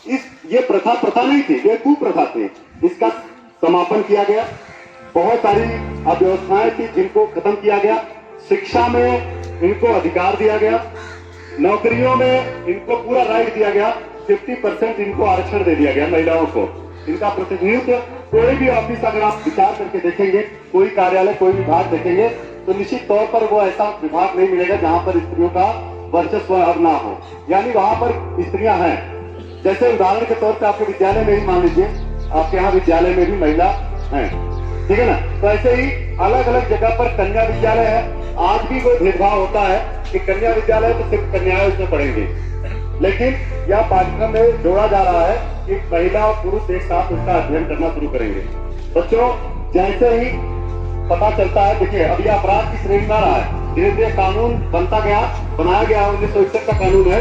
ये प्रथा नहीं थी, ये कुप्रथा थी। इसका समापन किया गया। बहुत सारी अव्यवस्थाएं थी जिनको खत्म किया गया। शिक्षा में इनको अधिकार दिया गया, नौकरियों में इनको पूरा राइट दिया गया। 50% इनको आरक्षण दे दिया गया महिलाओं को। इनका प्रतिनिधित्व, कोई भी ऑफिस अगर आप विचार करके देखेंगे, कोई कार्यालय, कोई विभाग देखेंगे, तो निश्चित तौर पर वो ऐसा विभाग नहीं मिलेगा जहां पर स्त्रियों का वर्चस्व अब ना हो। यानी वहां पर स्त्रियां हैं। जैसे उदाहरण के तौर पर आपके विद्यालय में ही मान लीजिए, आपके यहाँ विद्यालय में भी महिला है, ठीक है ना। तो ऐसे ही अलग अलग जगह पर कन्या विद्यालय है। आज भी कोई भेदभाव होता है कि कन्या विद्यालय तो सिर्फ कन्याएं उसमें पढ़ेंगी, लेकिन यह पाठ्यक्रम में जोड़ा जा रहा है कि महिला और पुरुष एक साथ उसका अध्ययन करना शुरू करेंगे। बच्चों, जैसे ही पता चलता है, देखिए अब यह अपराध की श्रेणी में आ रहा है। धीरे धीरे कानून बनाया गया 1961 का कानून है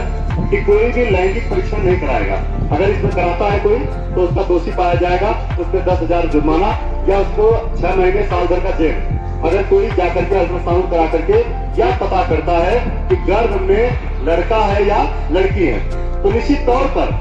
कि कोई भी लैंगिक परीक्षण नहीं कराएगा। अगर इसमें कराता है कोई तो उसका दोषी पाया जाएगा, उसके 10,000 जुर्माना या उसको 6 महीने साल भर का जेल। अगर कोई जाकर के अल्ट्रासाउंड करा करके या पता करता है कि गर्भ में लड़का है या लड़की है, तो निश्चित तौर पर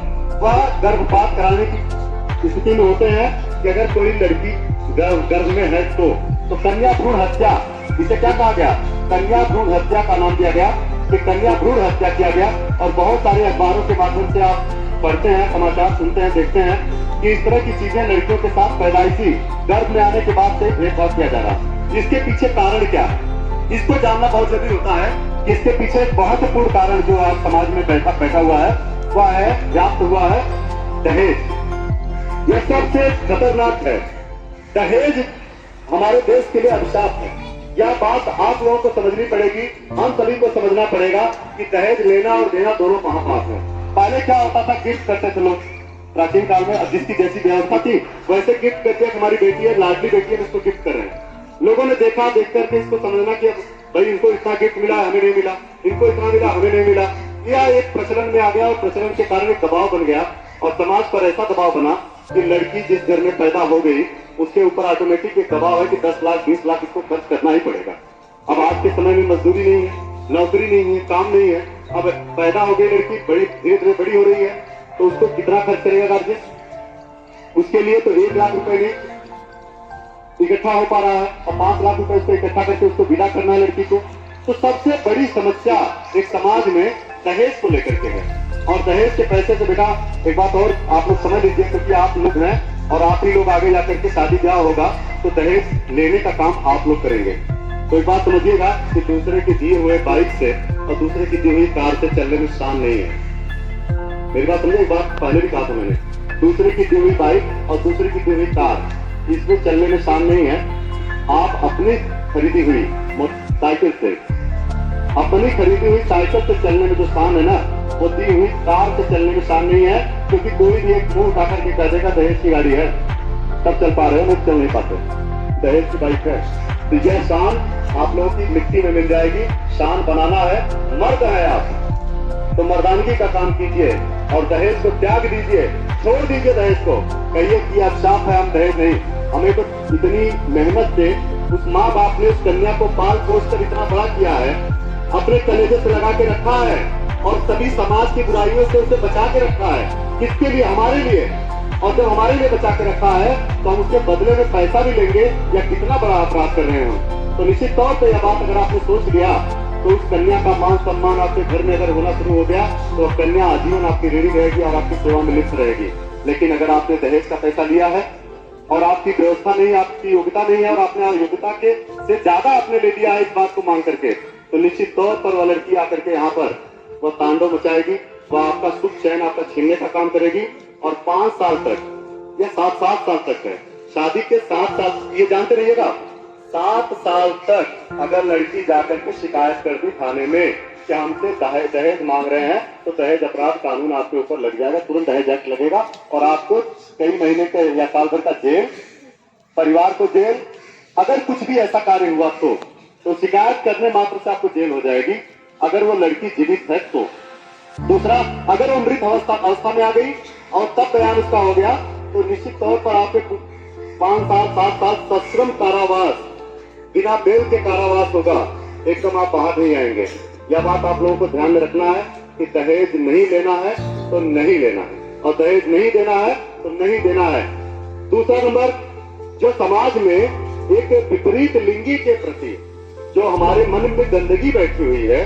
वह गर्भपात कराने की स्थिति में होते हैं कि अगर कोई लड़की गर्भ में है तो कन्या भ्रूण हत्या, इसे क्या कहा गया? कन्या भ्रूण हत्या का नाम दिया गया कि कन्या भ्रूण हत्या किया गया। और बहुत सारे अखबारों के माध्यम से आप पढ़ते हैं, समाचार सुनते हैं, देखते हैं कि इस तरह की चीजें लड़कियों के साथ पैदाइशी गर्भ में आने के बाद से भेदभाव किया जा रहा है। इसके पीछे कारण क्या है, इसको जानना बहुत जरूरी होता है। इसके पीछे एक महत्वपूर्ण कारण जो आज समाज में बैठा हुआ है, वह है, व्याप्त हुआ है, दहेज। यह सबसे खतरनाक है। दहेज हमारे देश के लिए अभिशाप है। यह बात आप लोगों को समझनी पड़ेगी, हम सभी को समझना पड़ेगा कि दहेज लेना और देना दोनों महापाप है। पहले क्या होता था, गिफ्ट करते थे लोग प्राचीन काल में। अब जिसकी जैसी व्यवस्था थी वैसे गिफ्ट करते हैं। हमारी बेटी है, लाडली बेटी है, इसको गिफ्ट कर रहे हैं। लोगों ने देखा, देख करके इसको समझना कि भाई इनको इतना गिफ्ट मिला, हमें नहीं मिला, इनको इतना मिला, हमें नहीं मिला। यह एक प्रचलन में आ गया और प्रचलन के कारण एक दबाव बन गया और समाज पर ऐसा दबाव बना कि लड़की जिस घर में पैदा हो गई उसके ऊपर ऑटोमेटिक एक दबाव है कि 10 लाख 20 लाख इसको खर्च करना ही पड़ेगा। अब आज के समय में मजदूरी नहीं है, नौकरी नहीं है, काम नहीं है। अब पैदा हो गई लड़की, बड़ी धीरे धीरे बड़ी हो रही है, तो उसको कितना खर्च करेगा गार्जियन? उसके लिए तो 1 लाख रुपए नहीं इकट्ठा हो पा रहा है और 5 लाख रुपए उसको इकट्ठा करके उसको विदा करना है लड़की को। तो सबसे बड़ी समस्या एक समाज में दहेज को लेकर के है। और दहेज के पैसे से बेटा एक बात और आप लोग समझ लीजिए, क्योंकि आप लोग हैं और आप ही लोग आगे जाकर के शादी ब्याह होगा तो दहेज लेने का काम आप लोग करेंगे। तो एक बात समझिएगा कि दूसरे की दिए हुए बाइक से और दूसरे की दी हुई कार से चलने में शान नहीं है। मेरी बात समझे, एक बात पहले भी कहा था मैंने, दूसरे की दी हुई बाइक और दूसरे की दी हुई कार, इसमें चलने में शान नहीं है। आप अपनी खरीदी हुई मोटरसाइकिल से, अपनी खरीदी हुई साइकिल से चलने में जो शान है ना, वो दी हुई कार से चलने में शान नहीं है। क्योंकि कोई भी एक मुंह उठा करके कह देगा दहेज की गाड़ी है, तब चल पा रहे हो, नहीं चल नहीं पाते, दहेज की बाइक है। तो यह शान आप लोगों की मिट्टी में मिल जाएगी। शान बनाना है, मर्द है आप तो मर्दानगी का काम कीजिए और दहेज को त्याग दीजिए, छोड़ दीजिए दहेज को। कहिए कि आप साफ है, हम दहेज नहीं। हमें तो इतनी मेहनत से उस माँ बाप ने उस कन्या को पाल पोस कर इतना बड़ा किया है, अपने कलेजे से लगा के रखा है और सभी समाज की बुराइयों से उसे बचा के रखा है। किसके लिए? हमारे लिए। और जब हमारे लिए बचा के रखा है तो हम उसके बदले में पैसा भी लेंगे या कितना बड़ा अपराध कर रहे हैं। तो निश्चित तौर पर यह बात अगर आपने सोच लिया तो उस कन्या का मान सम्मान आपके घर में अगर होना शुरू हो गया तो कन्या आजीवन आपकी रेडी रहेगी और आपकी सेवा में लिप्त रहेगी। लेकिन अगर आपने दहेज का पैसा लिया है और आपकी व्यवस्था नहीं, आपकी योग्यता नहीं है और आपने योग्यता के से ज्यादा आपने ले लिया है इस बात को मांग करके, तो निश्चित तौर पर वह लड़की आकर के यहाँ पर वह तांडव मचाएगी। वह आपका सुख चैन आपका छीनने का काम करेगी और 5 साल तक या 7 साल तक है, शादी के 7 साल, ये जानते रहिएगा, 7 साल तक अगर लड़की जाकर के शिकायत कर दी थाने में कि हमसे दहेज मांग रहे हैं, तो दहेज अपराध कानून आपके ऊपर लग जाएगा, तुरंत दहेज एक्ट लगेगा और आपको कई महीने के या साल भर का जेल, परिवार को जेल। अगर कुछ भी ऐसा कार्य हुआ तो शिकायत करने मात्र से आपको जेल हो जाएगी, अगर वो लड़की जीवित है तो। दूसरा, अगर वो मृत अवस्था में आ गई और तब बयान उसका हो गया तो निश्चित तौर पर आपके 5 साल 7 साल सश्रम कारावास, बिना बेल के कारावास होगा, एकदम आप बाहर नहीं आएंगे। यह बात आप लोगों को ध्यान में रखना है कि दहेज नहीं लेना है तो नहीं लेना है। और दहेज नहीं देना है तो नहीं देना है। दूसरा नंबर, जो समाज में एक विपरीत लिंगी के प्रति जो हमारे मन में गंदगी बैठी हुई है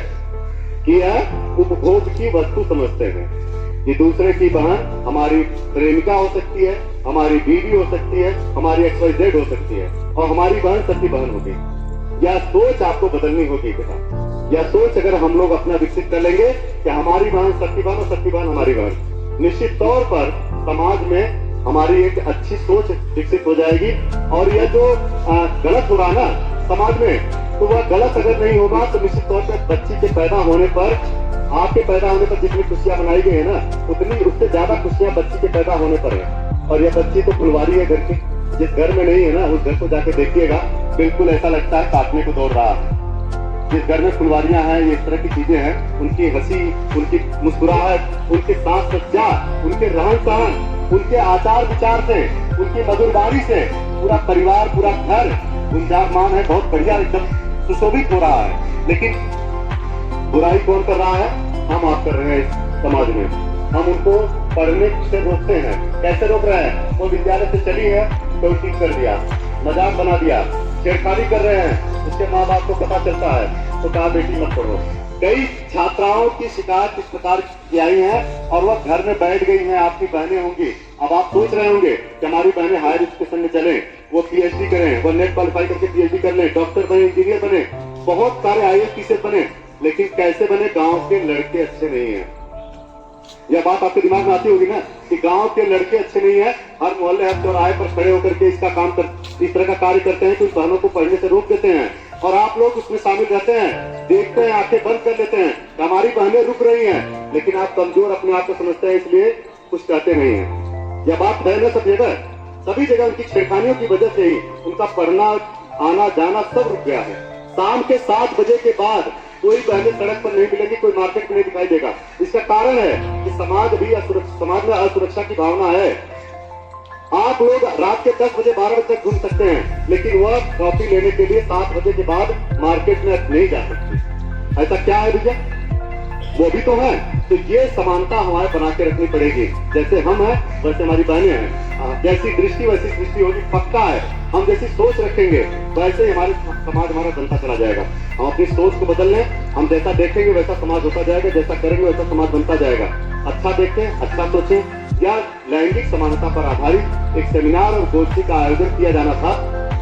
कि यह उपभोग की वस्तु समझते हैं कि दूसरे की बहन हमारी प्रेमिका हो सकती है, हमारी बीवी हो सकती है, हमारी XYZ हो सकती है और हमारी बहन सती बहन होगी। यह सोच आपको बदलनी होगी बेटा। यह सोच अगर हम लोग अपना विकसित कर लेंगे कि हमारी बहन सती बहन और सती बहन हमारी बहन, निश्चित तौर पर समाज में हमारी एक अच्छी सोच विकसित हो जाएगी। और यह जो गलत हो रहा ना समाज में, तो वह गलत अगर नहीं होगा तो निश्चित तौर पर बच्ची के पैदा होने पर, आपके पैदा होने पर जितनी खुशियां मनाई गई है ना, उतनी उससे ज्यादा खुशियां बच्ची के पैदा होने पर है। और यह बच्ची तो फुलवारी है घर की, जिस घर में नहीं है ना उस घर को जाके देखिएगा, बिल्कुल ऐसा लगता है काटने को दौड़ रहा है। जिस घर में फुलवारियां हैं, ये इस तरह की चीजें हैं, उनकी हंसी, उनकी मुस्कुराहट, उनके साथ सज्जा, उनके रहन सहन, उनके आचार विचार से, उनकी मधुर वाणी से पूरा परिवार, पूरा घर गुंजायमान है, बहुत बढ़िया एकदम सुशोभित हो रहा है। लेकिन बुराई कौन कर रहा है? हम आप कर रहे हैं समाज में। हम उनको पढ़ने से रोकते हैं। कैसे रोक रहे हैं? वो विद्यालय से चली है तो ठीक कर दिया, मजाक बना दिया, छेड़खानी कर रहे हैं, उसके माँ बाप को पता चलता है तो कहा बेटी मत पढ़ो। कई छात्राओं की शिकायत इस प्रकार की आई है और वह घर में बैठ गई हैं। आपकी बहनें होंगी, अब आप सोच रहे होंगे कि हमारी बहनें हायर एजुकेशन में चलें, वो PhD करें, वो नेट क्वालिफाई करके PhD कर लें, डॉक्टर बने, इंजीनियर बने, बहुत सारे IAS टीचर बने, लेकिन कैसे बने? गांव के लड़के अच्छे नहीं है। यह बात आपके दिमाग में आती होगी ना कि गांव के लड़के अच्छे नहीं है। हर मोहल्ले, हर चौराहे पर खड़े होकर के इसका काम कर, इस तरह का कार्य करते हैं कि उन बहनों को पढ़ने से रोक देते हैं और आप लोग उसमें शामिल रहते हैं, देखते हैं, आंखें बंद कर लेते हैं कि हमारी बहनें रुक रही हैं, लेकिन आप कमजोर अपने आप को समझते हैं, इसलिए कुछ कहते नहीं है। यह बात है ना सब जगह, सभी जगह उनकी छेड़खानियों की वजह से ही उनका पढ़ना, आना जाना सब रुक गया है। शाम के 7 बजे के बाद कोई बहनें सड़क पर नहीं मिलेगी, कोई मार्केट में नहीं दिखाई देगा। इसका कारण है कि समाज में असुरक्षा की भावना है। आप लोग रात के 10 बजे 12 बजे तक घूम सकते हैं, लेकिन वह कॉफी लेने के लिए 7 बजे के बाद मार्केट में नहीं जा सकते। ऐसा क्या है भैया? वो भी तो है। तो ये समानता हमारे बना के रखनी पड़ेगी। जैसे हम हैं वैसे हमारी बहनें हैं, जैसी दृष्टि वैसी सृष्टि होगी, पक्का है। हम जैसी सोच रखेंगे वैसे ही हमारे समाज हमारा बनता चला जाएगा। हम अपनी सोच को बदल लें, हम जैसा देखेंगे वैसा समाज होता जाएगा, जैसा करेंगे वैसा समाज बनता जाएगा। अच्छा देखें, अच्छा सोचें। या लैंगिक समानता पर आधारित एक सेमिनार और गोष्ठी का आयोजन किया जाना था,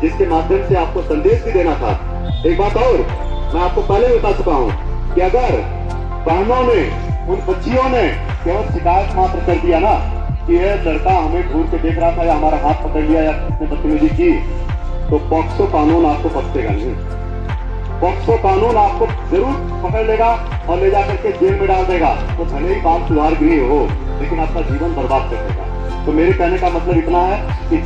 जिसके माध्यम से आपको संदेश भी देना था। एक बात और मैं आपको पहले बता चुका हूँ कि अगर बहनों ने, उन बच्चियों ने केवल शिकायत मात्र कर दिया ना कि यह लड़का हमें घूर के देख रहा था या हमारा हाथ पकड़ लिया या उसने बदतमीजी की, तो पॉक्सो कानून आपको पकड़ेगा नहीं। पॉक्सो कानून आपको जरूर पकड़ लेगा और ले जाकर के जेल में डाल देगा। तो भले ही बात सुधार गृह हो, लेकिन आपका जीवन बर्बाद कर देगा। तो मेरे कहने का मतलब इतना है कि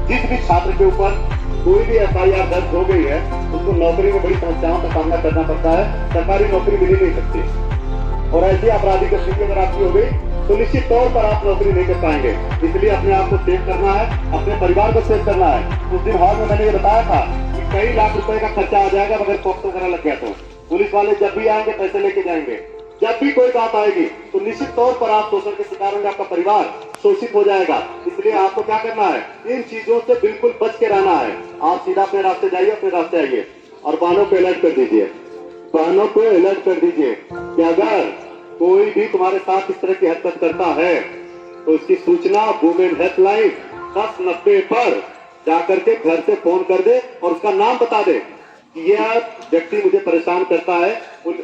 जिस भी छात्र के ऊपर कोई भी FIR दर्ज हो गई है, उसको नौकरी में बड़ी समस्याओं का सामना करना पड़ता है। सरकारी नौकरी मिल ही नहीं सकती और ऐसी आपराधिक स्थिति अगर आपकी हो गई तो निश्चित तौर पर आप नौकरी नहीं कर पाएंगे। इसलिए अपने आप को सेव करना है, अपने परिवार को सेव करना है। उस दिन हॉल में मैंने ये बताया था कि कई लाख रुपए का खर्चा आ जाएगा अगर पॉक्सो वगैरह लग गया तो। पुलिस वाले जब भी आएंगे पैसे लेके जाएंगे। जब भी कोई बात आएगी तो निश्चित तौर पर आप शोषण के शिकार होंगे, आपका परिवार शोषित हो जाएगा। इसलिए आपको क्या करना है? इन चीजों से बिल्कुल बच के रहना है। आप सीधा अपने रास्ते जाइए, अपने रास्ते आइए और बहनों को अलर्ट कर दीजिए। बहनों को अलर्ट कर दीजिए कि अगर कोई भी तुम्हारे साथ इस तरह की हरकत करता है तो उसकी सूचना वुमेन हेल्पलाइन 1090 पर जाकर के घर से फोन कर दे और उसका नाम बता दे कि यह व्यक्ति मुझे परेशान करता है,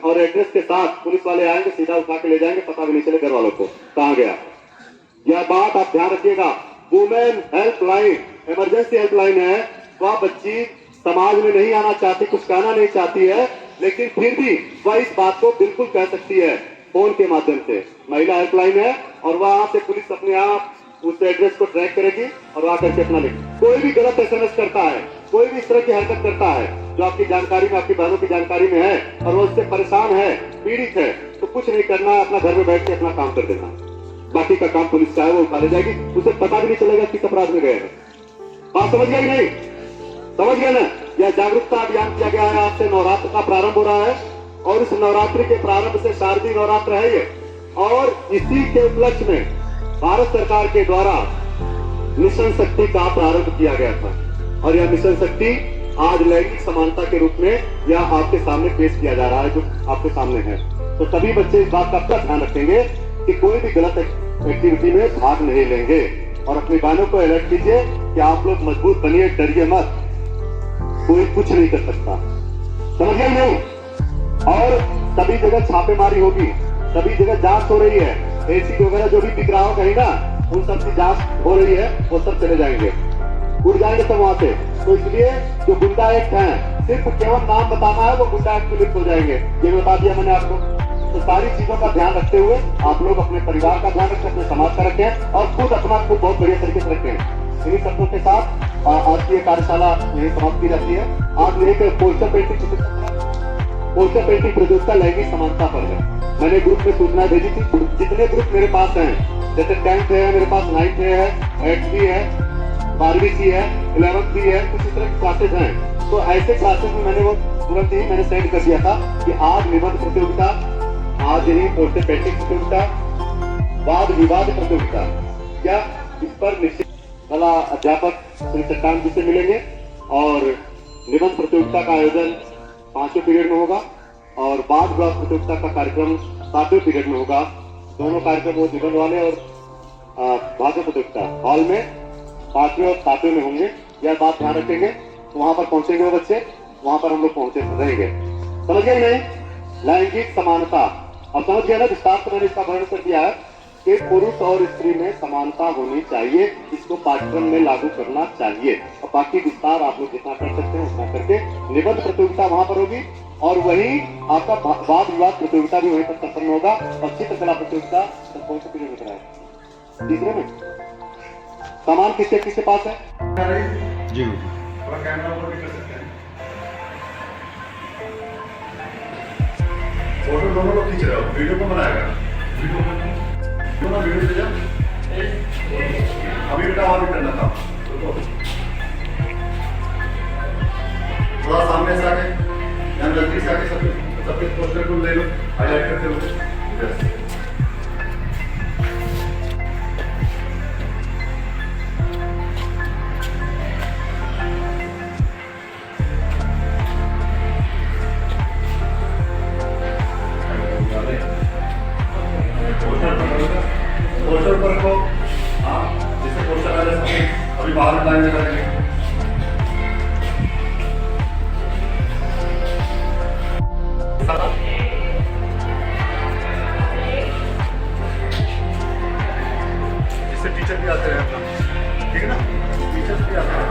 और एड्रेस के साथ पुलिस वाले आएंगे, सीधा उठा के ले जाएंगे, पता भी नहीं चले घर वालों को कहाँ गया। यह बात आप ध्यान रखिएगा। वुमेन हेल्पलाइन इमरजेंसी हेल्पलाइन है। वह बच्ची समाज में नहीं आना चाहती, कुछ कहना नहीं चाहती है, लेकिन फिर भी वह इस बात को बिल्कुल कह सकती है फोन के माध्यम से। महिला हेल्पलाइन है और वहां से पुलिस अपने आप उस एड्रेस को ट्रैक करेगी और वहां करके अपना लिख। कोई भी गलत SMS करता है, कोई भी इस तरह की हरकत करता है जो आपकी जानकारी में, आपकी बहनों की जानकारी में है और वो उससे परेशान है, पीड़ित है, तो कुछ नहीं करना है, अपना घर में बैठ के अपना काम कर देना। बाकी का काम पुलिस का है, वो उठा ले जाएगी, उसे पता भी नहीं चलेगा किस अपराध में गए हैं। बात समझ गया कि नहीं? समझ गया ना? यह जागरूकता अभियान किया गया है। आज से नवरात्र का प्रारंभ हो रहा है और इस नवरात्रि के प्रारंभ से शारदीय नवरात्र है ये, और इसी के उपलक्ष्य में भारत सरकार के द्वारा मिशन शक्ति का प्रारंभ किया गया था और यह मिशन शक्ति आज लैंगिक समानता के रूप में यह आपके सामने पेश किया जा रहा है, जो आपके सामने है। तो सभी बच्चे इस बात का पूरा ध्यान रखेंगे कि कोई भी गलत एक्टिविटी में भाग नहीं लेंगे और अपनी बहनों को अलर्ट कीजिए कि आप लोग मजबूत बनिए, डरिए मत, कोई कुछ नहीं कर सकता, समझ गए नहीं? और सभी जगह छापेमारी होगी, सभी जगह जांच हो रही है, एसिड वगैरह जो भी बिक रहा हो कहीं ना, उन सब की जांच हो रही है, वो सब चले जाएंगे, उड़ जाएंगे सब वहां से। तो इसलिए जो गुंडा एक्ट है, सिर्फ केवल नाम बताना है, वो गुंडा एक्ट में लिप्त हो जाएंगे, ये बता दिया मैंने आपको। तो सारी चीजों का ध्यान रखते हुए आप लोग अपने परिवार का ध्यान रखें, अपने समाज का रखें और खुद अपना खुद बहुत बढ़िया तरीके से रखें। इन्हीं शब्दों के साथ आज की कार्यशाला यही समाप्त की जाती है। आज एक पोस्टर पेंटिंग प्रतियोगिता लैंगिक समानता पर है। मैंने ग्रुप में सूचना भेजी थी, जितने ग्रुप मेरे पास हैं, जैसे 10th है मेरे पास, 9th है, 8th भी है, 12वीं सी है, 11th भी है, कुछ इस तरह की क्लासेज हैं। तो ऐसे क्लासेज में मैंने वो तुरंत ही मैंने सेंड कर दिया था कि आज निबंध प्रतियोगिता, आज यही पोस्टर पेंटिंग प्रतियोगिता, वाद विवाद प्रतियोगिता, क्या इस पर निश्चित कला अध्यापक श्री चट्टान जी से मिलेंगे और निबंध प्रतियोगिता का आयोजन 5वें पीरियड में होगा और वाद विवाद प्रतियोगिता का कार्यक्रम 7वें पीरियड में होगा। दोनों कार्यक्रम वो निबंध वाले और भाषा प्रतियोगिता हॉल में 5वें और 7वें में होंगे। यह बात ध्यान रखेंगे, तो वहां पर पहुंचेंगे वो बच्चे, वहां पर हम लोग पहुंचे रहेंगे। समझ गए नहीं? लैंगिक समानता अब समझ गया ना? विस्तार से मैंने इसका वर्णन कर दिया है कि पुरुष और स्त्री में समानता होनी चाहिए, इसको पाठ्यक्रम में लागू करना चाहिए और बाकी विस्तार आप लोग जितना कर सकते हैं उतना करके। निबंध प्रतियोगिता वहां पर होगी और वही आपका वाद विवाद प्रतियोगिता भी वहीं पर संपन्न होगा और चित्रकला प्रतियोगिता कौन से पीरियड में कराएगा? तीसरे में। सामान किसके किसके पास है? जी थोड़ा कैमरा ऊपर भी कर सकते हैं। फोटो दोनों लोग खींच रहे हो, वीडियो को बनाएगा, वीडियो से जाओ अभी बेटा और भी करना था, थोड़ा सामने से आके यहाँ नजदीक से आके सबके पोस्टर को ले लो, हाईलाइट करते हुए। पोस्टर पर को जैसे पोस्टर आ जाए अभी बाहर लाइन में करेंगे। जिससे टीचर भी आते हैं अपना, ठीक है ना? टीचर्स भी आते हैं।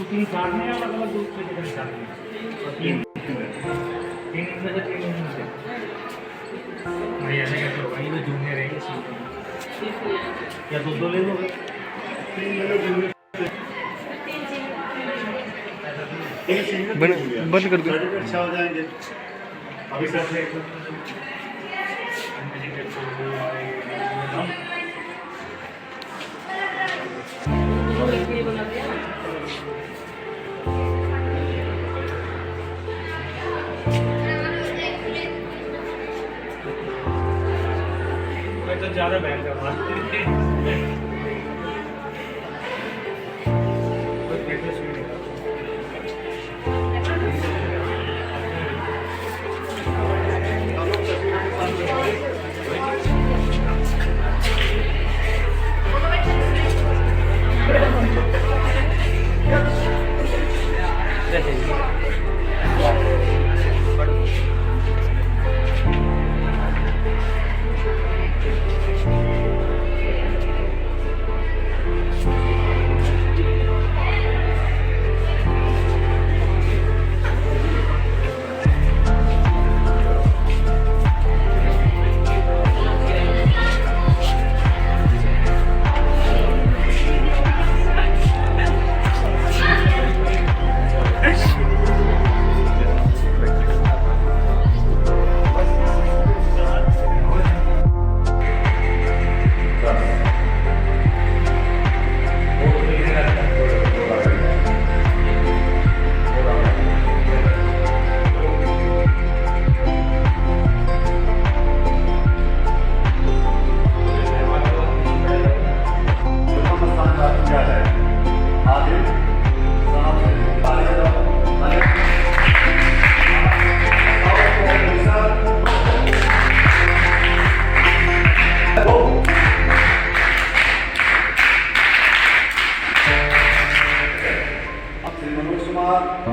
तीन काटने हैं अलग अलग दूसरे के काटने तीन में से 3 में से नहीं ऐसे कैसे होगा? ये तो जूनियर रहेंगे या दो ले लोगे? 3 ले लो जूनियर बंद कर दो, अच्छा हो जाएंगे। अभी सर से तो ज़्यादा बैन करना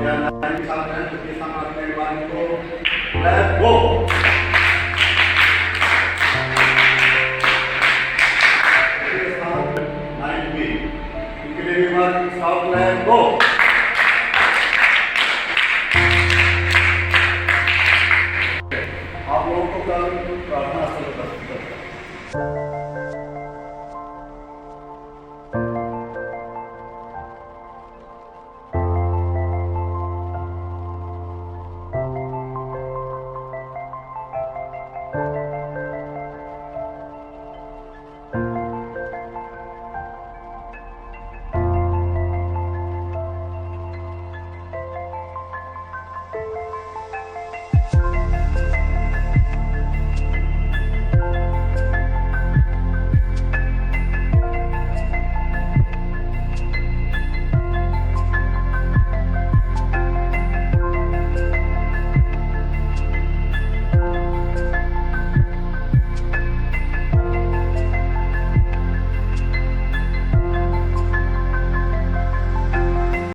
गया नाइन के साथ है, तो ये समाज में वाले को लेट्स गो। नाइन भी इनके लिए भी साउथ लेट्स गो।